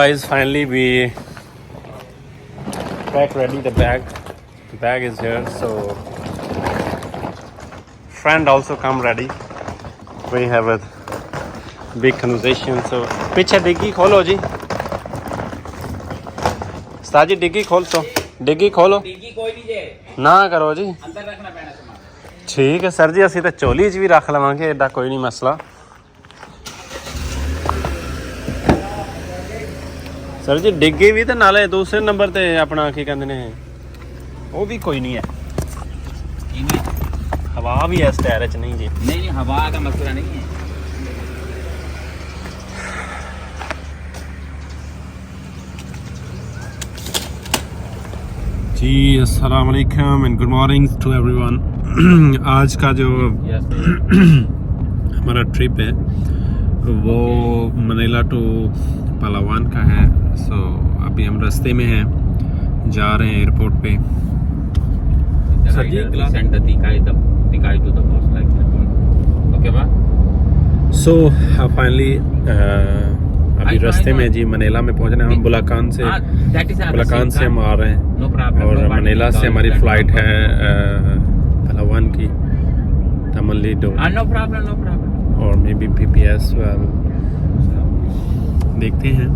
Guys, finally we pack ready the bag. The bag is here, so friend also come ready. We have a big conversation. So पीछे डिग्गी खोलो जी, साजी डिग्गी खोल तो डिग्गी खोलो, डिग्गी कोई नहीं जे ना करो जी, अंदर रखना पैना सामान। ठीक है सर जी, ਅਸੀਂ ਤਾਂ ਝੋਲੀ 'ਚ ਵੀ ਰੱਖ ਲਵਾਂਗੇ, ਐਡਾ ਕੋਈ ਨਹੀਂ ਮਸਲਾ। ਸਰ ਜੀ ਡਿੱਗੀ ਵੀ ਤੇ ਨਾਲੇ ਦੂਸਰੇ ਨੰਬਰ ਤੇ ਆਪਣਾ ਕੀ ਕਹਿੰਦੇ ਨੇ ਉਹ ਵੀ ਕੋਈ ਨਹੀਂ ਹੈ, ਹਵਾ ਵੀ ਇਸ ਟਾਇਰ 'ਚ ਨਹੀਂ ਜੀ। ਨਹੀਂ ਨਹੀਂ ਹਵਾ ਦਾ ਮਸਲਾ ਨਹੀਂ ਹੈ जी। अस्सलाम वालेकुम and good morning to everyone. आज का जो हमारा ट्रिप है वो मनीला टू पलावान का है। सो अभी हम रास्ते में हैं, जा रहे हैं एयरपोर्ट पे। सो फाइनली अभी रास्ते में जी मनीला में पहुंच रहे हैं हम। बुलाकान से हम आ रहे हैं और मनीला से हमारी फ्लाइट है पलावान की तमिलनाडु और मे बी PPS देखते हैं।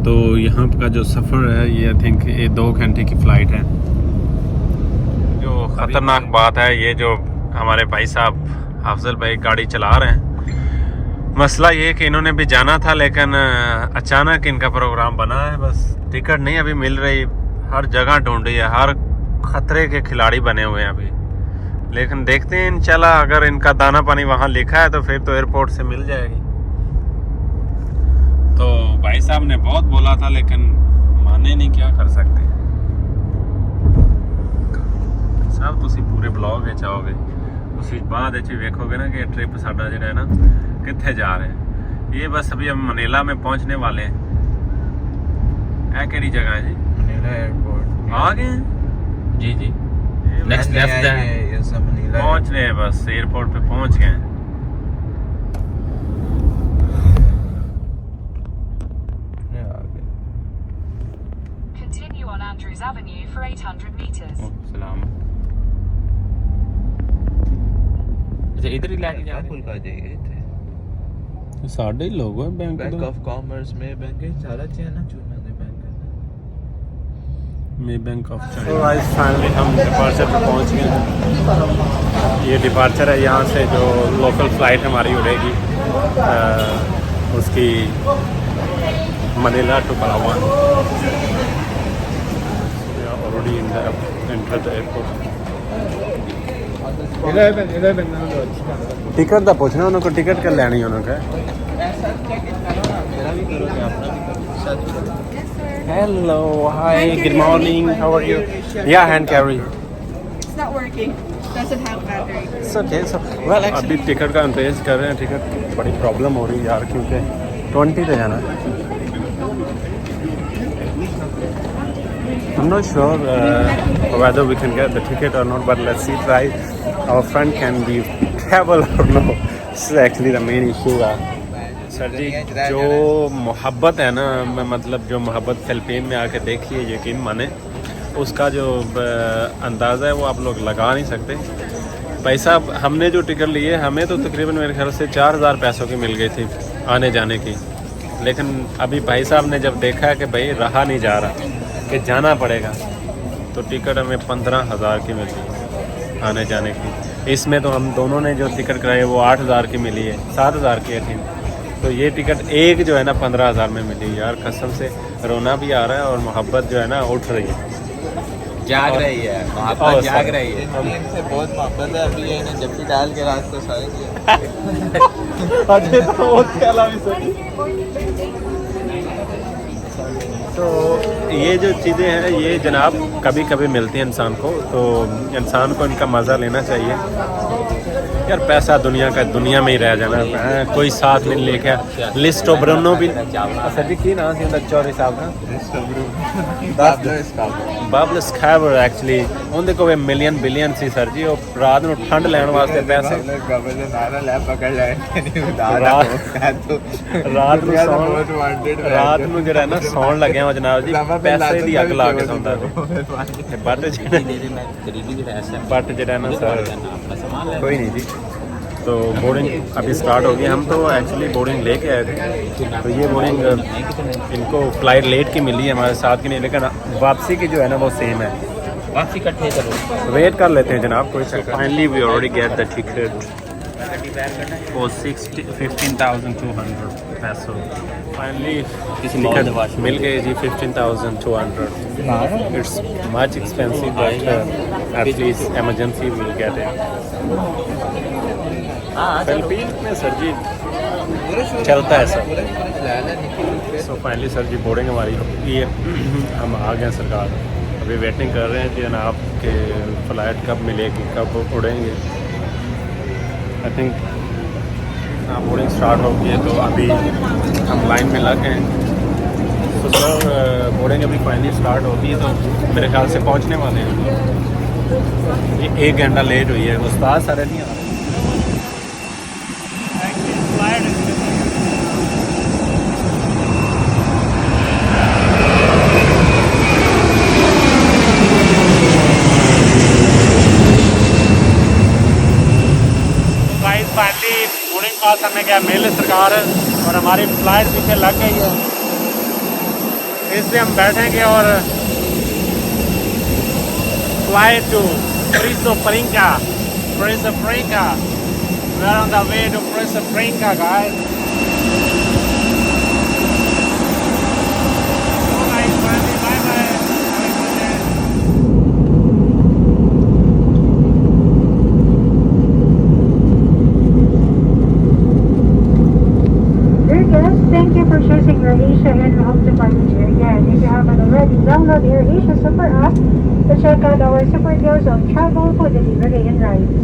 तो यहाँ का जो सफ़र है ये आई थिंक 2 घंटे की फ़्लाइट है। जो ख़तरनाक बात है ये जो हमारे भाई साहब अफजल भाई गाड़ी चला रहे हैं, मसला ये कि इन्होंने भी जाना था लेकिन अचानक इनका प्रोग्राम बना है। बस टिकट नहीं अभी मिल रही, हर जगह ढूंढी है, हर खतरे के खिलाड़ी बने हुए हैं अभी। लेकिन देखते हैं इंशाल्लाह अगर इनका दाना पानी वहाँ लिखा है तो फिर तो एयरपोर्ट से मिल जाएगी। तो भाई साहब ने बहुत बोला था लेकिन माने नहीं, क्या कर सकते साहब। तुसी पूरे ब्लॉग में चाहोगे उसी बाद वेखोगे ना कि ट्रिप साडा जो है ना कितने जा रहे हैं। ये बस अभी हम मनीला में पहुंचने वाले हैं। है केड़ी जगह है जी? मनीला एयरपोर्ट आ गए हैं जी जी, नेक्स्ट लेफ्ट है ये सब मनीला पहुंच रहे हैं, बस एयरपोर्ट पे पहुंच गए हैं। Continue on Andrews Avenue for 800 meters. सलाम। इधर ही लेके जा पुल का जाइए थे साढ़े लोग हैं बैंक ऑफ कॉमर्स में बैंक है सारा चीज ना चुना दे बैंक में बैंक ऑफ चाइना। तो गाइस फाइनली हम डिपार्चर पे पहुंच गए हैं। ये डिपार्चर है, यहाँ से जो लोकल फ्लाइट हमारी उड़ेगी उसकी Manila to Palawan. Already in the enter the airport. Ticket का पूछना उन्होंने, टिकट कर लेनी उन्होंने। Hello hi good morning how are you? या hand carry It's not working. Doesn't have battery. It's okay. So well अभी टिकट का इंतजार कर रहे हैं। टिकट बड़ी प्रॉब्लम हो रही है यार क्योंकि 20 पे जाना है। I'm not sure whether we can get the ticket or not, but let's see try. Our friend can be travel or no. This is actually the main issue. Sir ji जो मोहब्बत है ना, मतलब जो मोहब्बत फिलिपीन में आके देखिए, यकीन माने उसका जो अंदाज़ा है वो आप लोग लगा नहीं सकते। भाई साहब हमने जो टिकट लिए हमें तो तकरीबन मेरे ख्याल से 4000 पैसों की मिल गई थी आने जाने की। लेकिन अभी भाई साहब ने जब देखा कि भाई रहा नहीं जा रहा कि जाना पड़ेगा तो टिकट हमें 15000 की मिली आने जाने की। इसमें तो हम दोनों ने जो टिकट कराई वो 8000 की मिली है, 7000 की थी। तो ये टिकट एक जो है ना 15000 में मिली। यार कसम से रोना भी आ रहा है और मोहब्बत जो है ना उठ रही है, जाग रही है, मोहब्बत जाग रही है। इनसे बहुत मोहब्बत है। अभी ये इन्हें जप्पी डाल के रात को सोएंगे। तो ये जो चीज़ें हैं ये जनाब कभी कभी मिलती हैं इंसान को, तो इंसान को इनका मज़ा लेना चाहिए। यार पैसा दुनिया का दुनिया में ही रह जाना है, कोई साथ नहीं लेके लिस्ट ऑफ ब्रुनो भी सर जी की नाम ਸੀ ਚੌਰੇ ਸਾਹਿਬ ਦਾ ਬਾਬਲ ਸਕੈਵਰ ਐਕਚੁਅਲੀ ਉਹਦੇ ਕੋਲ ਮਿਲੀਅਨ ਬਿਲੀਅਨ ਸੀ ਸਰ ਜੀ ਉਹ ਰਾਤ ਨੂੰ ਠੰਡ ਲੈਣ ਵਾਸਤੇ ਪੈਸੇ ਰਾਤ ਨੂੰ ਜਿਹੜਾ ਨਾ ਸੌਣ ਲੱਗਿਆ ਜਨਾਬ ਜੀ ਪੈਸੇ ਦੀ ਅੱਗ ਲਾ ਕੇ ਸੌਂਦਾ ਸੀ बट जरा ना सर कोई नहीं जी। तो बोर्डिंग अभी स्टार्ट हो गई। हम तो एक्चुअली बोर्डिंग लेके आए थे, तो ये बोर्डिंग इनको फ्लाइट लेट की मिली है, हमारे साथ की नहीं, लेकिन वापसी की जो है ना वो सेम है। वापसी इकट्ठे करो, वेट कर लेते हैं जनाब, कोई चक्कर। Finally we already get the ticket for 15,200 पैसों। फाइनली टिकट मिल गए जी 15,200। It's much expensive but at least emergency will get it. Philippines में सर जी चलता है सर। सो फाइनली सर जी बोर्डिंग हमारी ये हम आ गए सरकार, अभी वेटिंग कर रहे हैं कि जनाब के फ़्लाइट कब मिलेगी, कब उड़ेंगे। आई थिंक बोर्डिंग स्टार्ट हो गई है, तो अभी हम लाइन में लग गए हैं। तो सर बोर्डिंग अभी फाइनली स्टार्ट होती है, तो मेरे ख्याल से पहुंचने वाले हैं। ये 1 घंटा लेट हुई है, उस्ताद सारे नहीं आ रहे। फाइनली बोर्डिंग पास करने गया मेल सरकार, और हमारी फ्लाइट पीछे लग गई है, इसलिए हम बैठेंगे और flight to Princesa, Princesa, we are on the way to Princesa guys। Thank you for choosing AirAsia and we hope to find you again. If you haven't already, download the AirAsia Super app to check out our super deals on travel, food delivery, and rides.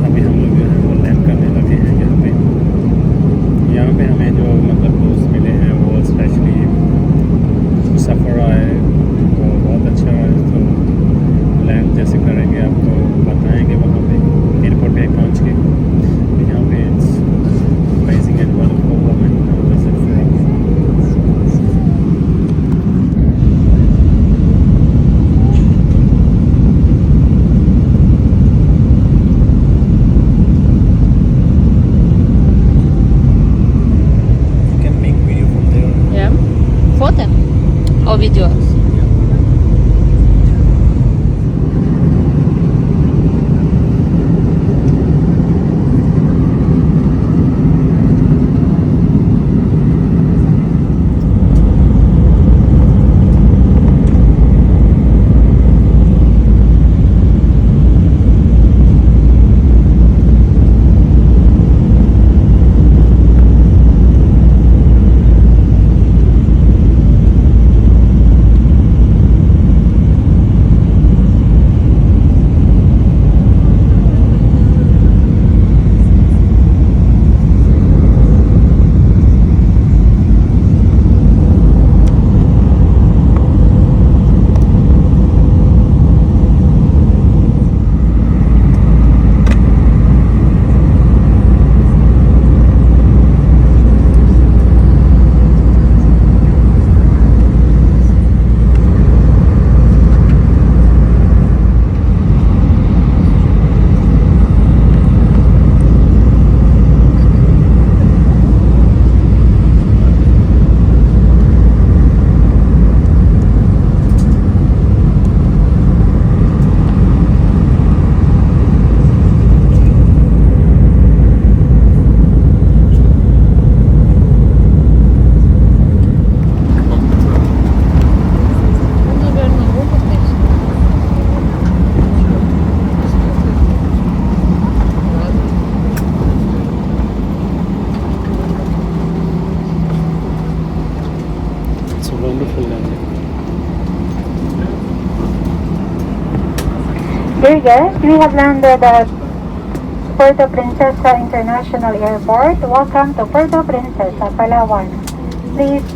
अभी हम लोग जो है वो land करने लगे हैं यहाँ पे। Dear guests, we have landed at Puerto Princesa International Airport. Welcome to Puerto Princesa, Palawan. Please,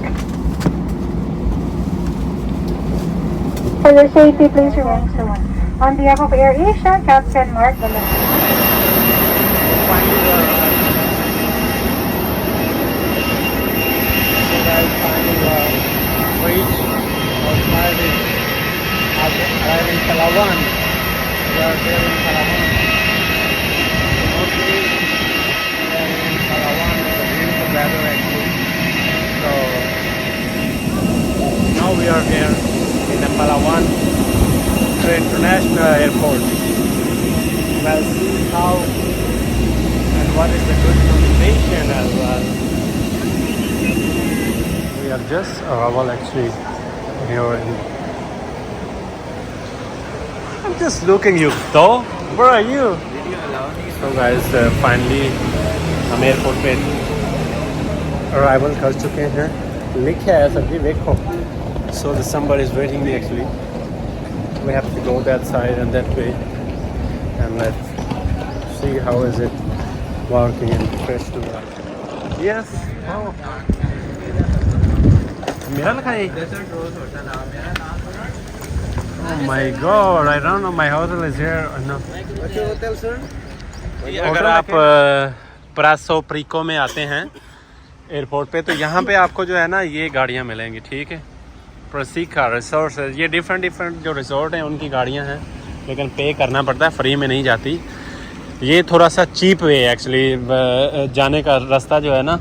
for your safety, please remain soon. On behalf of AirAsia, Captain Mark Valenzuela. Reach outside in Palawan. We are there in Palawan. Mostly we are in Palawan with the beautiful weather actually. So now we are here in the Palawan International Airport. We'll see how and what is the good combination as well. We are just arrival actually here in. I'm just looking you though. Where are you? So guys, finally हम airport पे arrival कर चुके हैं. लिखा है sir जी देखो. So December is waiting me actually. We have to go that side and that way, and let's see how is it working in fresh to life. Yes. Oh. मेरा लिखा है. Oh my God! I don't know. My hotel is here. No. What's your hotel, sir? अगर आप प्रासो प्रिको में आते हैं airport पे तो यहाँ पे आपको जो है ना ये गाड़ियाँ मिलेंगी. ठीक है. प्रसिका रिसोर्ट है. ये डिफरेंट जो रिसोर्ट हैं उनकी गाड़ियाँ हैं, लेकिन पे करना पड़ता है, फ्री में नहीं जाती. ये थोड़ा सा चीप वे एक्चुअली जाने का रास्ता जो है ना,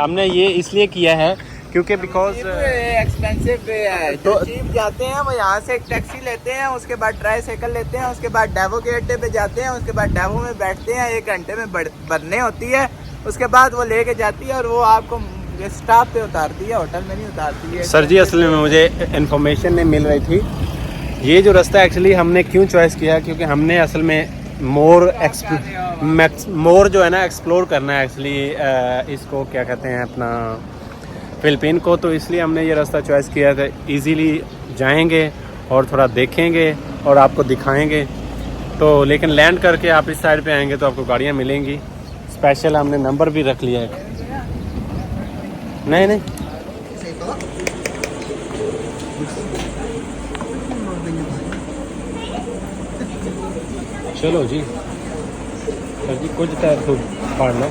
हमने ये इसलिए किया है क्योंकि बिकॉज एक्सपेंसिव वे है. जो चीप जाते हैं वो यहाँ से एक टैक्सी लेते हैं, उसके बाद ट्राईसाइकिल लेते हैं, उसके बाद डेवो के अड्डे पे जाते हैं, उसके बाद डेवो में बैठते हैं, 1 घंटे में भरने होती है, उसके बाद वो लेके जाती है और वो आपको स्टॉप पे उतारती है, होटल में नहीं उतारती है. सर जी असल में मुझे इन्फॉर्मेशन नहीं मिल रही थी. ये जो रास्ता एक्चुअली हमने क्यों चॉइस किया, क्योंकि हमने असल में मोर जो है ना एक्सप्लोर करना है एक्चुअली इसको क्या कहते हैं अपना फिलिपीन को, तो इसलिए हमने ये रास्ता चॉइस किया था. इजीली जाएंगे और थोड़ा देखेंगे और आपको दिखाएंगे. तो लेकिन लैंड करके आप इस साइड पे आएंगे तो आपको गाड़ियाँ मिलेंगी. स्पेशल हमने नंबर भी रख लिया है. नहीं चलो जी सर जी कुछ तो पढ़ लो.